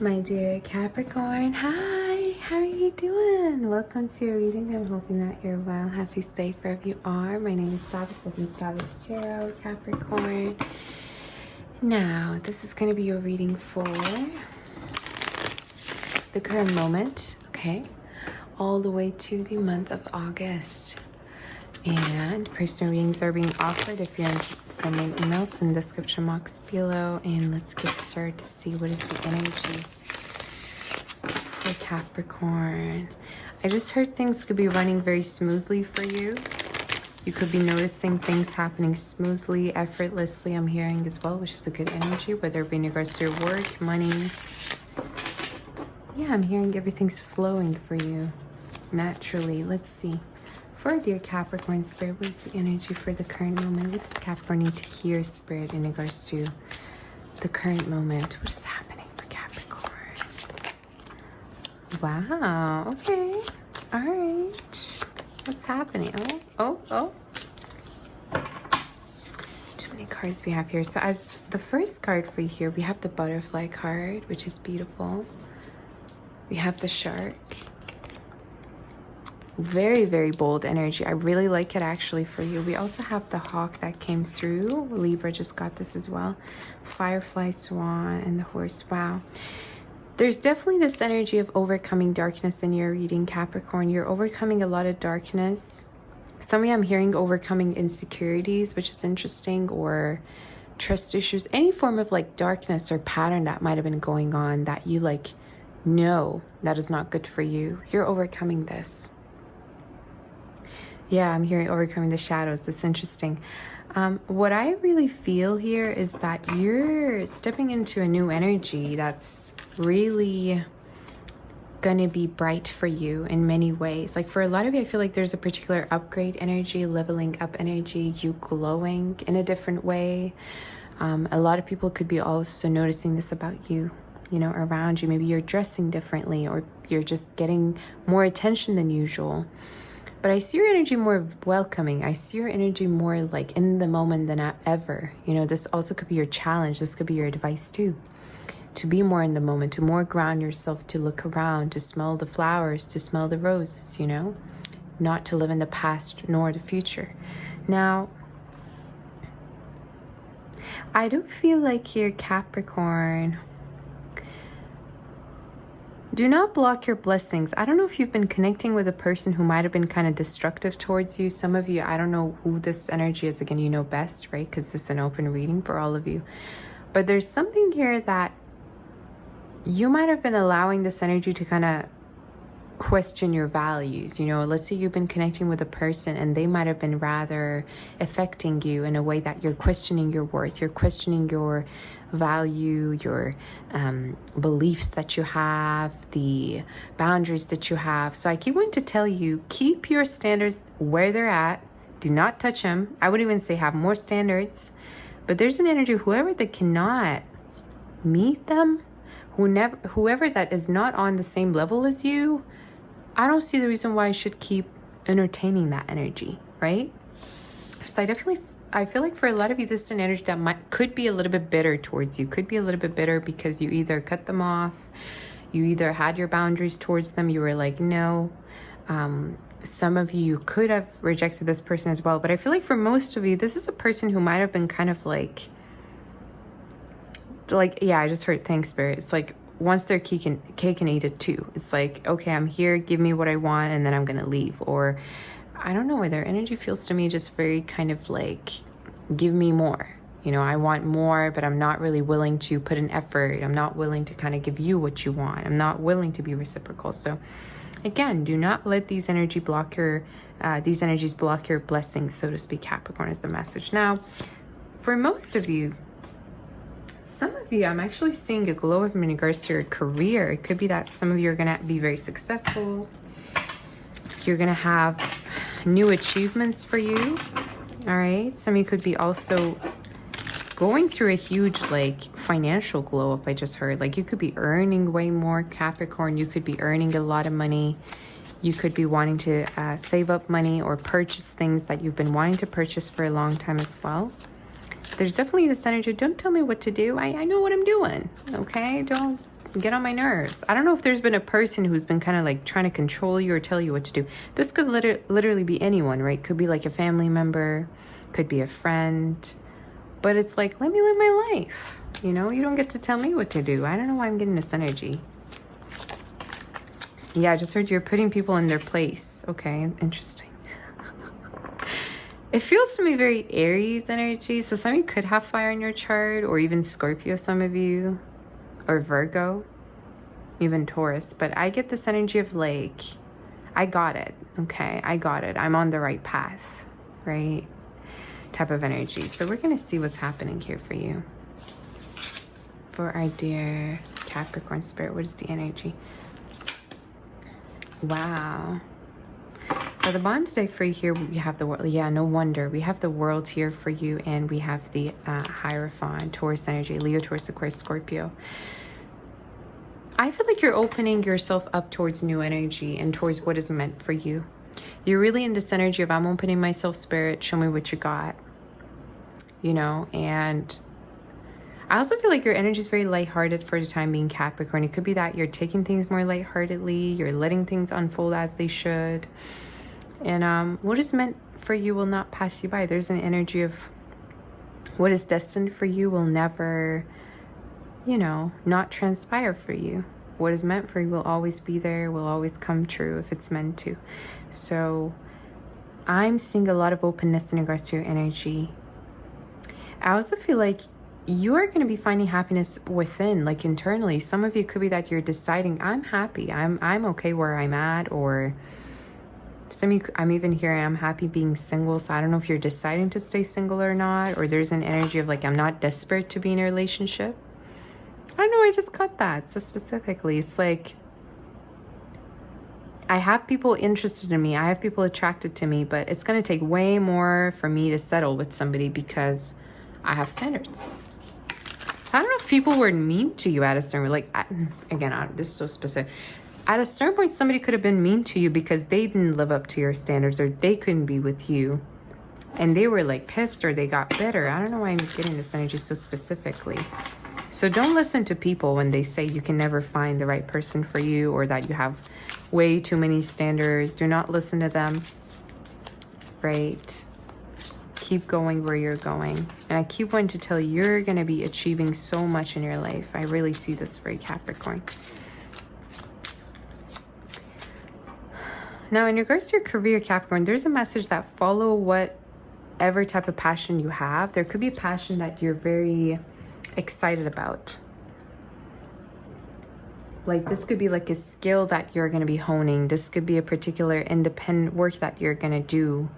My dear Capricorn, hi, how are you doing? Welcome to your reading. I'm hoping that you're well, happy, safe wherever you are. My name is Sabbath, welcome to Sabbath Tarot, Capricorn. Now, this is going to be your reading for the current moment, okay? All the way to the month of August. And personal readings are being offered. If you're interested, send me an email, send the description box below, and let's get started to see what is the energy for Capricorn. I just heard things could be running very smoothly for you. You could be noticing things happening smoothly, effortlessly, I'm hearing as well, which is a good energy, whether it be in regards to your work, money. Yeah, I'm hearing everything's flowing for you naturally. Let's see. For dear Capricorn Spirit, what is the energy for the current moment? What does Capricorn need to hear, Spirit, in regards to the current moment? What is happening for Capricorn? Wow, okay. All right. What's happening? Oh. Too many cards we have here. So as the first card for you here, we have the butterfly card, which is beautiful. We have the shark. Very, very bold energy. I really like it actually for you. We also have the hawk that came through. Libra just got this as well. Firefly, swan, and the horse. Wow. There's definitely this energy of overcoming darkness in your reading, Capricorn. You're overcoming a lot of darkness. Some of you I'm hearing overcoming insecurities, which is interesting, or trust issues. Any form of like darkness or pattern that might have been going on that you like know that is not good for you. You're overcoming this. Yeah, I'm hearing overcoming the shadows. That's interesting. What I really feel here is that you're stepping into a new energy that's really gonna be bright for you in many ways. Like for a lot of you, I feel like there's a particular upgrade energy, leveling up energy, you glowing in a different way. A lot of people could be also noticing this about you, you know, around you. Maybe you're dressing differently, or you're just getting more attention than usual. But I see your energy more welcoming. I see your energy more like in the moment than ever. You know, this also could be your challenge. This could be your advice too. To be more in the moment, to more ground yourself, to look around, to smell the flowers, to smell the roses, you know. Not to live in the past nor the future. Now, I do feel like here, Capricorn, do not block your blessings. I don't know if you've been connecting with a person who might have been kind of destructive towards you. Some of you, I don't know who this energy is. Again, you know best, right? Because this is an open reading for all of you. But there's something here that you might have been allowing this energy to kind of question your values. You know, let's say you've been connecting with a person and they might have been rather affecting you in a way that you're questioning your worth, you're questioning your value, your beliefs that you have, the boundaries that you have. So I keep wanting to tell you, keep your standards where they're at. Do not touch them. I would even say have more standards. But there's an energy, whoever that cannot meet them, whoever that is not on the same level as you, I don't see the reason why I should keep entertaining that energy, right? So I feel like for a lot of you, this is an energy that could be a little bit bitter towards you. Could be a little bit bitter because you either cut them off, you either had your boundaries towards them, you were like, no. Some of you could have rejected this person as well. But I feel like for most of you, this is a person who might have been kind of like, yeah, I just heard, thanks, Spirit. It's like, once they're cake and eat it too. It's like, okay, I'm here, give me what I want, and then I'm gonna leave. Or I don't know why their energy feels to me just very kind of like, give me more. You know, I want more, but I'm not really willing to put an effort. I'm not willing to kind of give you what you want. I'm not willing to be reciprocal. So again, do not let these energies block your blessings, so to speak. Capricorn is the message. Now, for most of you, some of you, I'm actually seeing a glow up in regards to your career. It could be that some of you are going to be very successful. You're going to have new achievements for you. All right. Some of you could be also going through a huge like financial glow up. I just heard like you could be earning way more, Capricorn. You could be earning a lot of money. You could be wanting to save up money or purchase things that you've been wanting to purchase for a long time as well. There's definitely this energy. Don't tell me what to do. I know what I'm doing. Okay. Don't get on my nerves. I don't know if there's been a person who's been kind of like trying to control you or tell you what to do. This could literally be anyone, right? Could be like a family member, could be a friend. But it's like, let me live my life. You know, you don't get to tell me what to do. I don't know why I'm getting this energy. Yeah, I just heard you're putting people in their place. Okay, interesting. It feels to me very Aries energy. So some of you could have fire in your chart, or even Scorpio, some of you, or Virgo, even Taurus. But I get this energy of like, I got it. Okay, I got it. I'm on the right path, right? Type of energy. So we're going to see what's happening here for you. For our dear Capricorn spirit, what is the energy? Wow. So the bottom deck for you here, we have the world. Yeah, no wonder. We have the world here for you, and we have the Hierophant, Taurus energy, Leo, Taurus, Aquarius, Scorpio. I feel like you're opening yourself up towards new energy and towards what is meant for you. You're really in this energy of, I'm opening myself, spirit, show me what you got. You know, and I also feel like your energy is very lighthearted for the time being, Capricorn. It could be that you're taking things more lightheartedly. You're letting things unfold as they should. And what is meant for you will not pass you by. There's an energy of what is destined for you will never, you know, not transpire for you. What is meant for you will always be there, will always come true if it's meant to. So I'm seeing a lot of openness in regards to your energy. I also feel like you are going to be finding happiness within, like internally. Some of you could be that you're deciding, I'm happy, I'm okay where I'm at, or some of you, I'm even hearing I'm happy being single. So I don't know if you're deciding to stay single or not, or there's an energy of like, I'm not desperate to be in a relationship. I don't know, I just got that so specifically. It's like, I have people interested in me, I have people attracted to me, but it's going to take way more for me to settle with somebody because I have standards. So I don't know if people were mean to you at a certain, like, again, this is so specific. At a certain point, somebody could have been mean to you because they didn't live up to your standards, or they couldn't be with you. And they were like pissed, or they got bitter. I don't know why I'm getting this energy so specifically. So don't listen to people when they say you can never find the right person for you, or that you have way too many standards. Do not listen to them, right? Keep going where you're going. And I keep wanting to tell you, you're going to be achieving so much in your life. I really see this for you, Capricorn. Now, in regards to your career, Capricorn, there's a message that follow whatever type of passion you have. There could be a passion that you're very excited about. Like, this could be like a skill that you're going to be honing. This could be a particular independent work that you're going to do.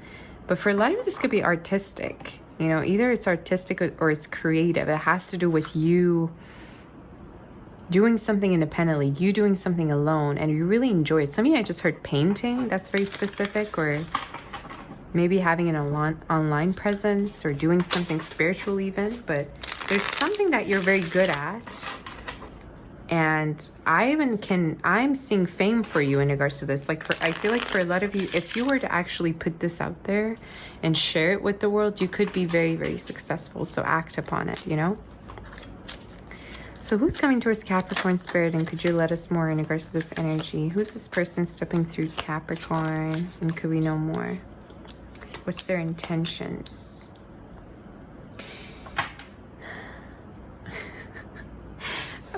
But for a lot of you, this could be artistic. You know, either it's artistic or it's creative. It has to do with you doing something independently, you doing something alone, and you really enjoy it. Some of you, I just heard painting. That's very specific. Or maybe having an online presence, or doing something spiritual even. But there's something that you're very good at. And I'm seeing fame for you in regards to this. Like, I feel like for a lot of you, if you were to actually put this out there and share it with the world, you could be very, very successful. So act upon it, you know? So who's coming towards Capricorn spirit, and could you let us more in regards to this energy? Who's this person stepping through Capricorn, and could we know more? What's their intentions?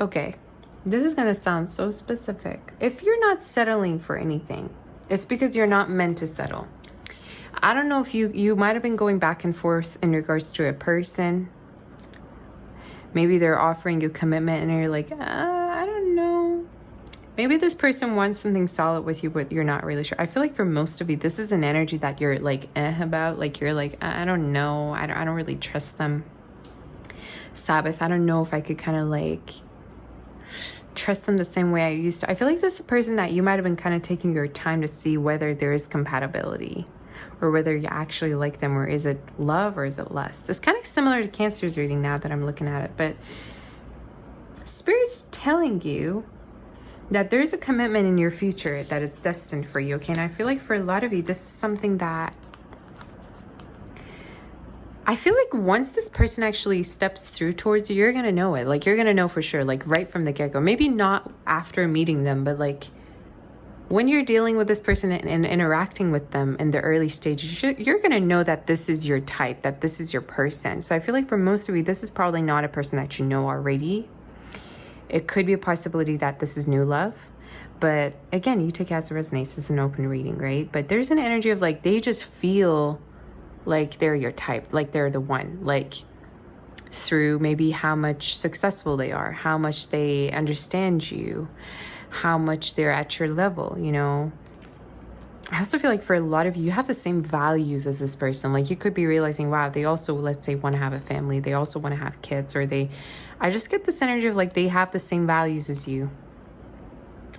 Okay. This is going to sound so specific. If you're not settling for anything, it's because you're not meant to settle. I don't know if you might have been going back and forth in regards to a person. Maybe they're offering you commitment and you're like, I don't know. Maybe this person wants something solid with you, but you're not really sure. I feel like for most of you, this is an energy that you're like about. Like, you're like, I don't know. I don't really trust them. Sabbath, I don't know if I could kind of like trust them the same way I used to. I feel like this is a person that you might have been kind of taking your time to see whether there is compatibility, or whether you actually like them, or is it love or is it lust. It's kind of similar to Cancer's reading now that I'm looking at it, but Spirit's telling you that there's a commitment in your future that is destined for you, okay? And I feel like for a lot of you, this is something that I feel like once this person actually steps through towards you, you're going to know it. Like, you're going to know for sure, like right from the get-go. Maybe not after meeting them, but like when you're dealing with this person and interacting with them in the early stages, you're going to know that this is your type, that this is your person. So I feel like for most of you, this is probably not a person that you know already. It could be a possibility that this is new love. But again, you take it as it resonates. It's an open reading, right? But there's an energy of like, they just feel like they're your type, like they're the one, like through maybe how much successful they are, how much they understand you, how much they're at your level, you know. I also feel like for a lot of you, you have the same values as this person. Like you could be realizing, wow, they also, let's say, want to have a family. They also want to have kids, or I just get this energy of like, they have the same values as you.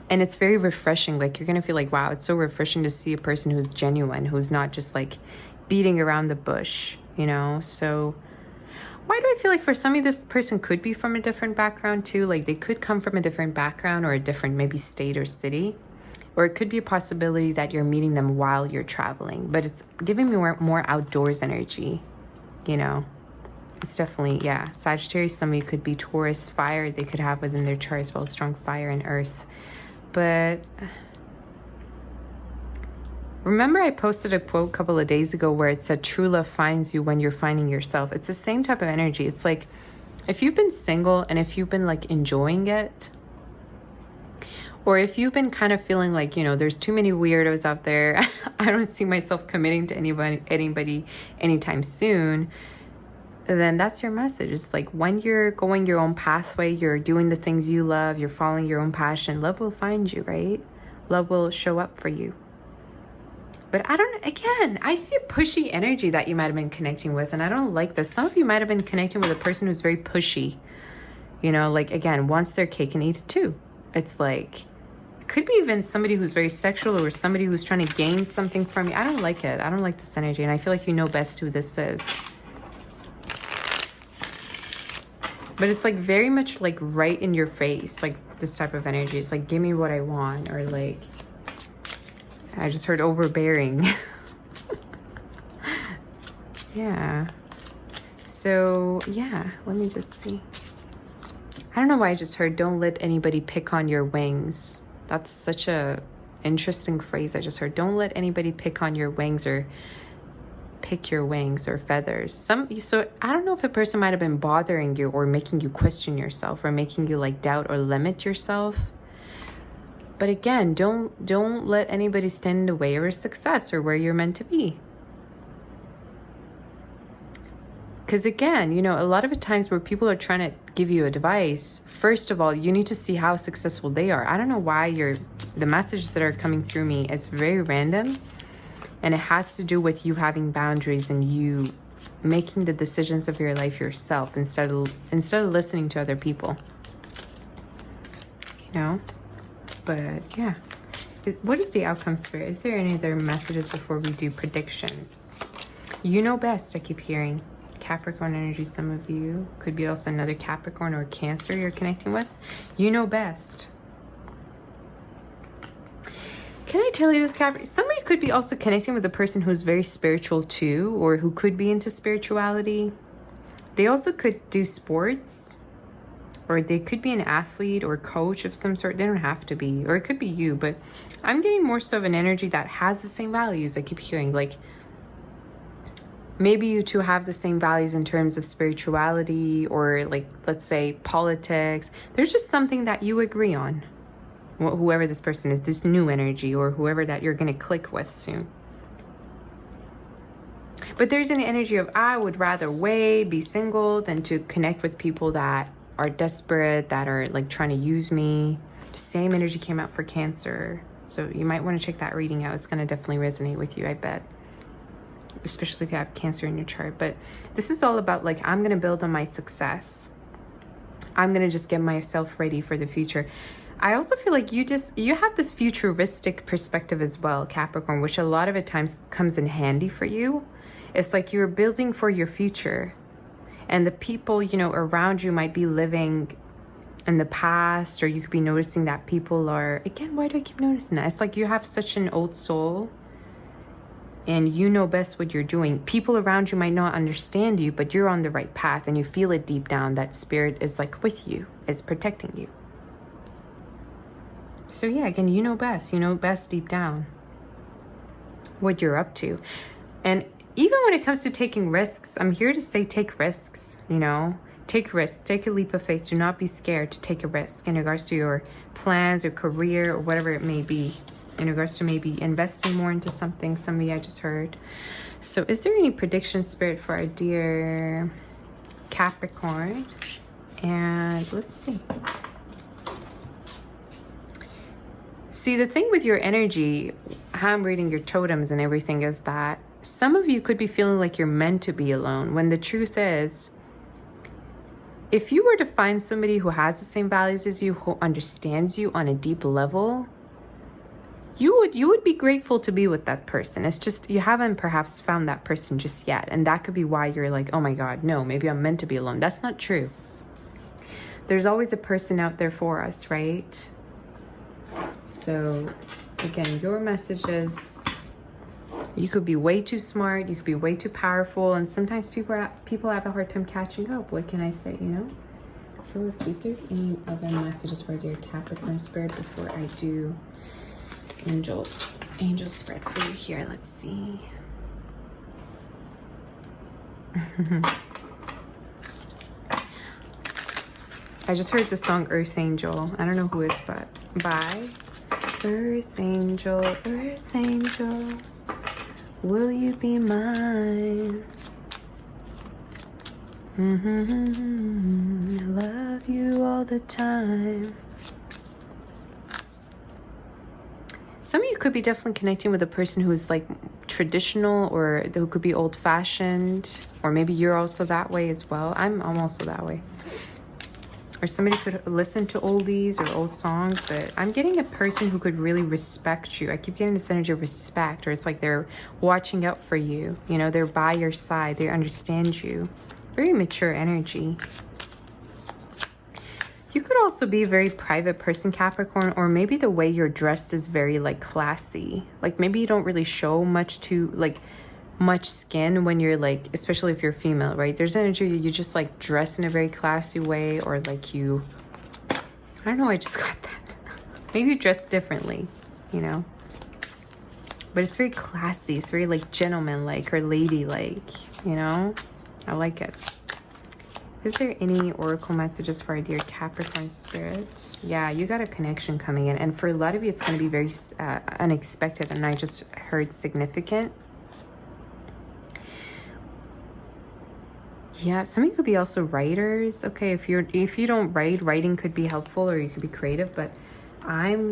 And it's very refreshing. Like you're going to feel like, wow, it's so refreshing to see a person who's genuine, who's not just like beating around the bush, you know. So why do I feel like for some of this person could be from a different background too? Like they could come from a different background or a different maybe state or city. Or it could be a possibility that you're meeting them while you're traveling. But it's giving me more outdoors energy, you know. It's definitely, yeah. Sagittarius, some of you could be Taurus, fire. They could have within their chart as well, strong fire and earth. But remember I posted a quote a couple of days ago where it said, true love finds you when you're finding yourself. It's the same type of energy. It's like if you've been single and if you've been like enjoying it, or if you've been kind of feeling like, you know, there's too many weirdos out there, I don't see myself committing to anybody anytime soon, then that's your message. It's like when you're going your own pathway, you're doing the things you love, you're following your own passion, love will find you, right? Love will show up for you. But I see a pushy energy that you might have been connecting with, and I don't like this. Some of you might have been connecting with a person who's very pushy, you know, like, again, wants their cake and eat it too. It's like, it could be even somebody who's very sexual or somebody who's trying to gain something from you. I don't like it. I don't like this energy, and I feel like you know best who this is. But it's like very much like right in your face, like this type of energy. It's like, give me what I want, or like, I just heard overbearing. Yeah. So, yeah, let me just see. I don't know why I just heard, don't let anybody pick on your wings. That's such a interesting phrase I just heard. Don't let anybody pick on your wings or pick your wings or feathers. So I don't know if a person might have been bothering you or making you question yourself or making you like doubt or limit yourself. But again, don't let anybody stand in the way of your success or where you're meant to be. Because again, you know, a lot of the times where people are trying to give you advice, first of all, you need to see how successful they are. I don't know why the messages that are coming through me is very random. And it has to do with you having boundaries and you making the decisions of your life yourself instead of listening to other people. You know? But yeah. What is the outcome spirit? Is there any other messages before we do predictions? You know best, I keep hearing. Capricorn energy, some of you. Could be also another Capricorn or Cancer you're connecting with. You know best. Can I tell you this, Capricorn? Somebody could be also connecting with a person who's very spiritual too, or who could be into spirituality. They also could do sports, or they could be an athlete or coach of some sort. They don't have to be, or it could be you, but I'm getting more so of an energy that has the same values. I keep hearing like maybe you two have the same values in terms of spirituality or like, let's say, politics. There's just something that you agree on. Whoever this person is, this new energy or whoever that you're going to click with soon. But there's an energy of, I would rather be single than to connect with people that are desperate, that are like trying to use me. Same energy came out for Cancer. So you might want to check that reading out. It's going to definitely resonate with you, I bet. Especially if you have Cancer in your chart. But this is all about like, I'm going to build on my success. I'm going to just get myself ready for the future. I also feel like you have this futuristic perspective as well, Capricorn, which a lot of it times comes in handy for you. It's like you're building for your future. And the people, you know, around you might be living in the past, or you could be noticing that people are, again, why do I keep noticing that? It's like you have such an old soul and you know best what you're doing. People around you might not understand you, but you're on the right path and you feel it deep down that spirit is like with you, is protecting you. So yeah, again, you know best deep down what you're up to. And even when it comes to taking risks, I'm here to say take risks, you know. Take risks, take a leap of faith. Do not be scared to take a risk in regards to your plans or career or whatever it may be. In regards to maybe investing more into something, somebody I just heard. So is there any prediction, Spirit, for our dear Capricorn? And let's see. See, the thing with your energy, how I'm reading your totems and everything, is that some of you could be feeling like you're meant to be alone, when the truth is, if you were to find somebody who has the same values as you, who understands you on a deep level, you would be grateful to be with that person. It's just you haven't perhaps found that person just yet. And that could be why you're like, oh my God, no, maybe I'm meant to be alone. That's not true. There's always a person out there for us, right? So again, your message is, you could be way too smart, you could be way too powerful, and sometimes people have a hard time catching up. What can I say, you know? So let's see if there's any other messages for your Capricorn Spirit before I do angel spread for you here. Let's see. I just heard the song Earth Angel. I don't know who it's by Earth Angel, will you be mine? Love you all the time. Some of you could be definitely connecting with a person who is like traditional, or who could be old-fashioned, or maybe you're also that way as well. I'm also that way. Or somebody could listen to oldies or old songs, but I'm getting a person who could really respect you. I keep getting this energy of respect, or it's like they're watching out for you. You know, they're by your side. They understand you. Very mature energy. You could also be a very private person, Capricorn, or maybe the way you're dressed is very like classy. Like maybe you don't really show much skin when you're like, especially if you're female, right? There's energy you just like dress in a very classy way, or like you, I don't know, I just got that. Maybe you dress differently, you know? But it's very classy. It's very like gentleman-like or lady-like, you know? I like it. Is there any oracle messages for our dear Capricorn Spirit? Yeah, you got a connection coming in. And for a lot of you, it's going to be very unexpected. And I just heard significant. Yeah, some of you could be also writers. Okay, if you don't write, writing could be helpful, or you could be creative. But I'm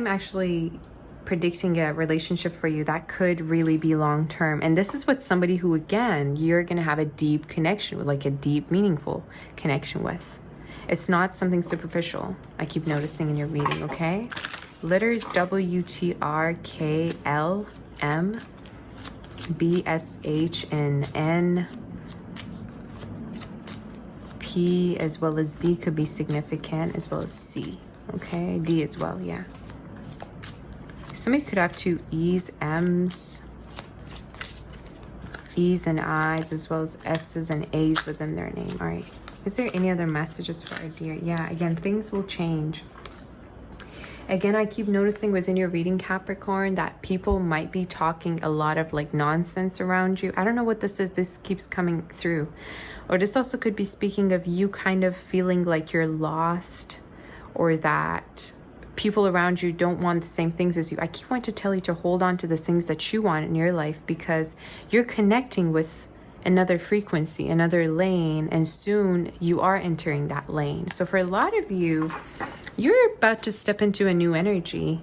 actually predicting a relationship for you that could really be long term. And this is with somebody who, again, you're going to have a deep connection with, like a deep, meaningful connection with. It's not something superficial. I keep noticing in your reading, okay? Letters W, T, R, K, L, M, B, S, H, and N, P, as well as Z could be significant, as well as C, okay? D as well, yeah. Somebody could have two E's, M's, E's and I's, as well as S's and A's within their name. All right. Is there any other messages for our dear? Yeah, again, things will change. Again, I keep noticing within your reading, Capricorn, that people might be talking a lot of like nonsense around you. I don't know what this is. This keeps coming through. Or this also could be speaking of you kind of feeling like you're lost, or that people around you don't want the same things as you. I keep wanting to tell you to hold on to the things that you want in your life, because you're connecting with another frequency, another lane, and soon you are entering that lane. So for a lot of you, you're about to step into a new energy,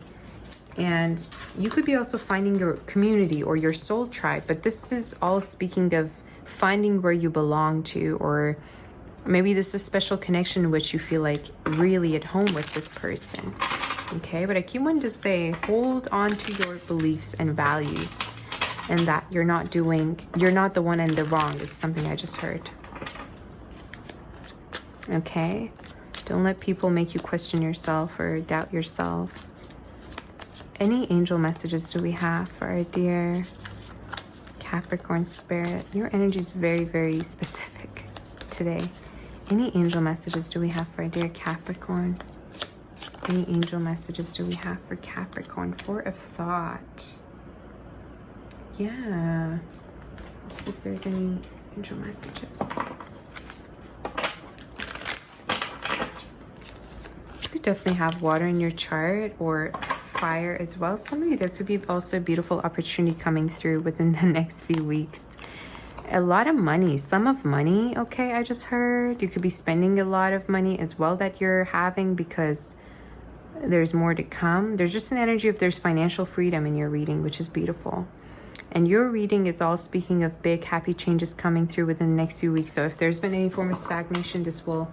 and you could be also finding your community or your soul tribe. But this is all speaking of finding where you belong to, or maybe this is a special connection in which you feel like really at home with this person. Okay, but I keep wanting to say, hold on to your beliefs and values, and that you're not the one in the wrong is something I just heard. Okay, don't let people make you question yourself or doubt yourself. Any angel messages do we have for our dear Capricorn spirit. Your energy is very, very specific today. Any angel messages do we have for dear Capricorn? Any angel messages do we have for Capricorn? Four of Thought. Yeah. Let's see if there's any angel messages. You could definitely have water in your chart or fire as well. Some of you, there could be also a beautiful opportunity coming through within the next few weeks. A lot of money, sum of money, okay, I just heard. You could be spending a lot of money as well that you're having because there's more to come. There's just an energy of there's financial freedom in your reading, which is beautiful. And your reading is all speaking of big, happy changes coming through within the next few weeks. So if there's been any form of stagnation, this will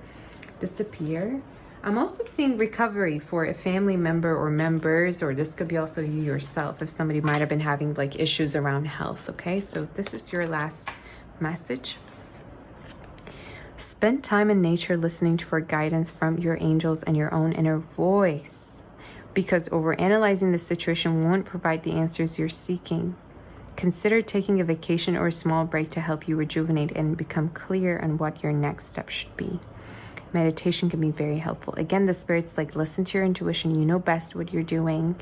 disappear. I'm also seeing recovery for a family member or members, or this could be also you yourself if somebody might have been having like issues around health, okay? So this is your last message. Spend time in nature listening for guidance from your angels and your own inner voice, because overanalyzing the situation won't provide the answers you're seeking. Consider taking a vacation or a small break to help you rejuvenate and become clear on what your next step should be. Meditation can be very helpful. Again, the spirit's like, listen to your intuition. You know best what you're doing.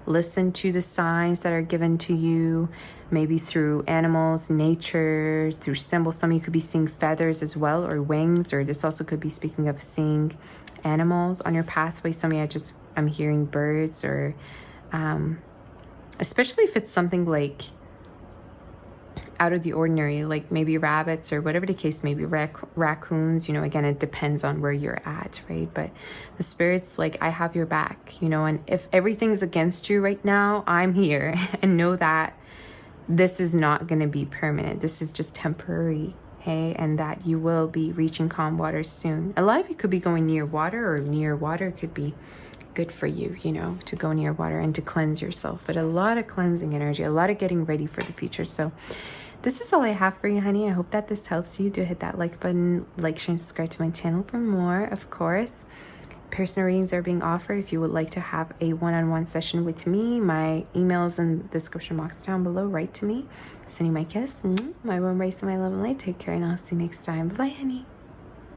Listen to the signs that are given to you, maybe through animals, nature, through symbols. Some of you could be seeing feathers as well, or wings, or this also could be speaking of seeing animals on your pathway. Some of you, I'm hearing birds, or especially if it's something like out of the ordinary, like maybe rabbits or whatever the case may be, raccoons, you know, again, it depends on where you're at, right? But the spirit's like, I have your back, you know, and if everything's against you right now, I'm here. And know that this is not going to be permanent. This is just temporary, okay? And that you will be reaching calm waters soon. A lot of you could be going near water, or near water could be good for you, you know, to go near water and to cleanse yourself. But a lot of cleansing energy, a lot of getting ready for the future. So this is all I have for you, honey. I hope that this helps you. Do hit that like button, like, share, and subscribe to my channel for more. Of course, personal readings are being offered. If you would like to have a one-on-one session with me, my email is in the description box down below. Write to me. Sending my kiss, my warm embrace, and my love and light. Take care, and I'll see you next time. Bye-bye, honey.